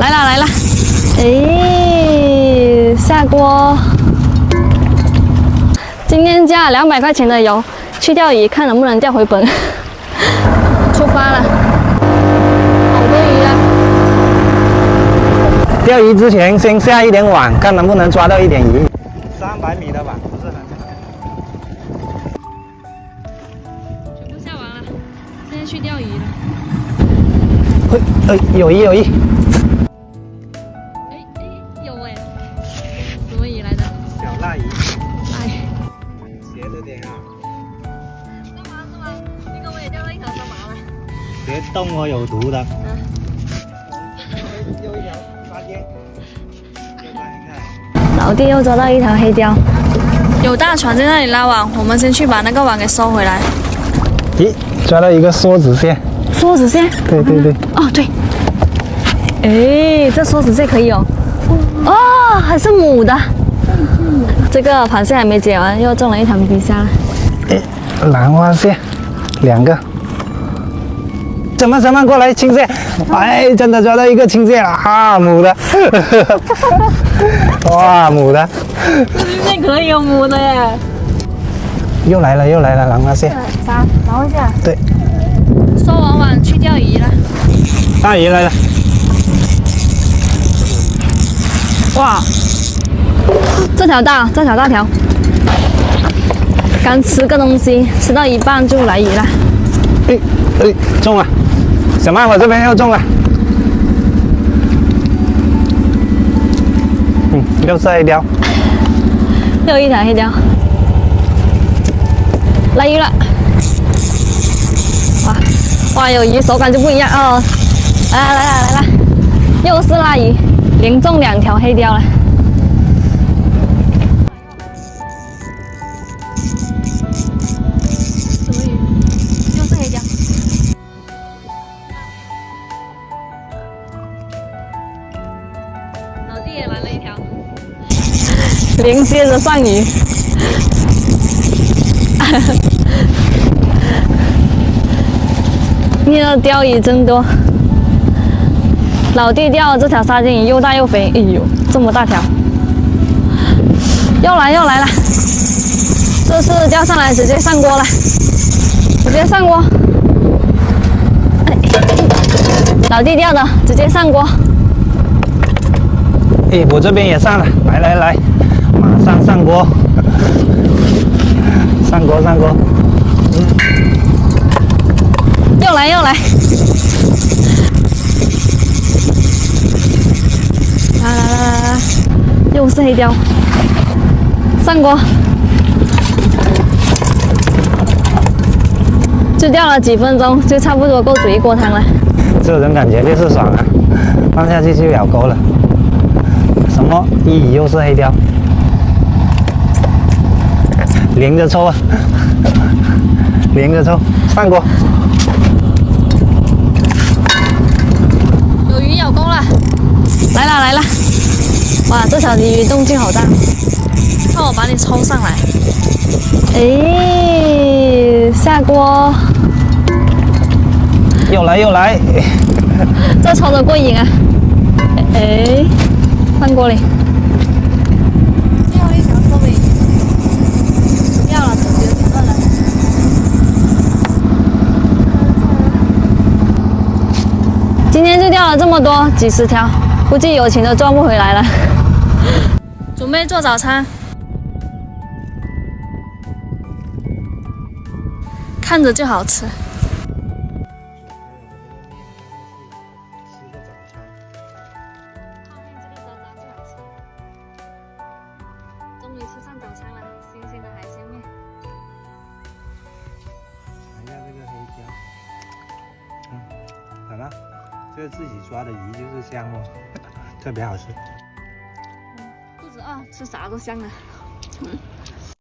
来了来了，哎，下锅。今天加了200块钱的油，去钓鱼，看能不能钓回本。出发了，好多鱼啊！钓鱼之前先下一点网，看能不能抓到一点鱼。300米的网不是很长。全部下完了，现在去钓鱼了。有鱼有鱼。有哎，什么鱼来的？小辣鱼。哎，斜着点啊。是吗？那个我也钓到一条三麻了。别动哦，有毒的。嗯。又一条沙尖。老弟又抓到一条黑鲷，有大船在那里拉网，我们先去把那个网给收回来。咦，抓到一个梭子蟹。梭子蟹？对对对。哦对。哎，这梭子蟹可以哦。哦，还是母的。这个螃蟹还没解完，又中了一条皮虾了。兰花蟹，2个。怎么过来青蟹？哎，真的抓到一个青蟹了啊，母的。哇，母的。青蟹可以有母的耶。又来了兰花蟹。啥？兰花蟹？对。收完网去钓鱼了。大鱼来了。哇，这条大条。刚吃个东西，吃到一半就来鱼了。中了！小曼，我这边又中了。又是黑鲷。又一条黑鲷。来鱼了！哇，有鱼手感就不一样哦。来了，又是辣鱼，连中2条黑鲷了。什么鱼？又是黑鲷。老弟也来了一条，连接着上鱼。你的鲷鱼真多。老弟钓了这条沙丁鱼，又大又肥，哎呦，这么大条！又来了，这次钓上来直接上锅了，直接上锅。老弟钓的，直接上锅。我这边也上了，来，马上上锅，上锅。又来，来，又是黑鲷，上锅，就钓了几分钟，就差不多够煮一锅汤了。这种感觉就是爽啊，放下去就咬钩了。什么？又是黑鲷，连着抽啊，上锅。有鱼咬钩了，来了！哇，这条鱼动静好大，看我把你抽上来。哎，下锅。又来，这抽的过瘾啊！哎，放锅里。最后一条收尾，不要了，肚子有点饿了。今天就钓了这么多，几十条，估计有钱都赚不回来了。准备做早餐，看着就好吃。终于吃上早餐了，新鲜的海鲜面。尝一下这个黑鲷，好了，这个自己抓的鱼就是香哦，特别好吃。肚子饿，吃啥都香了。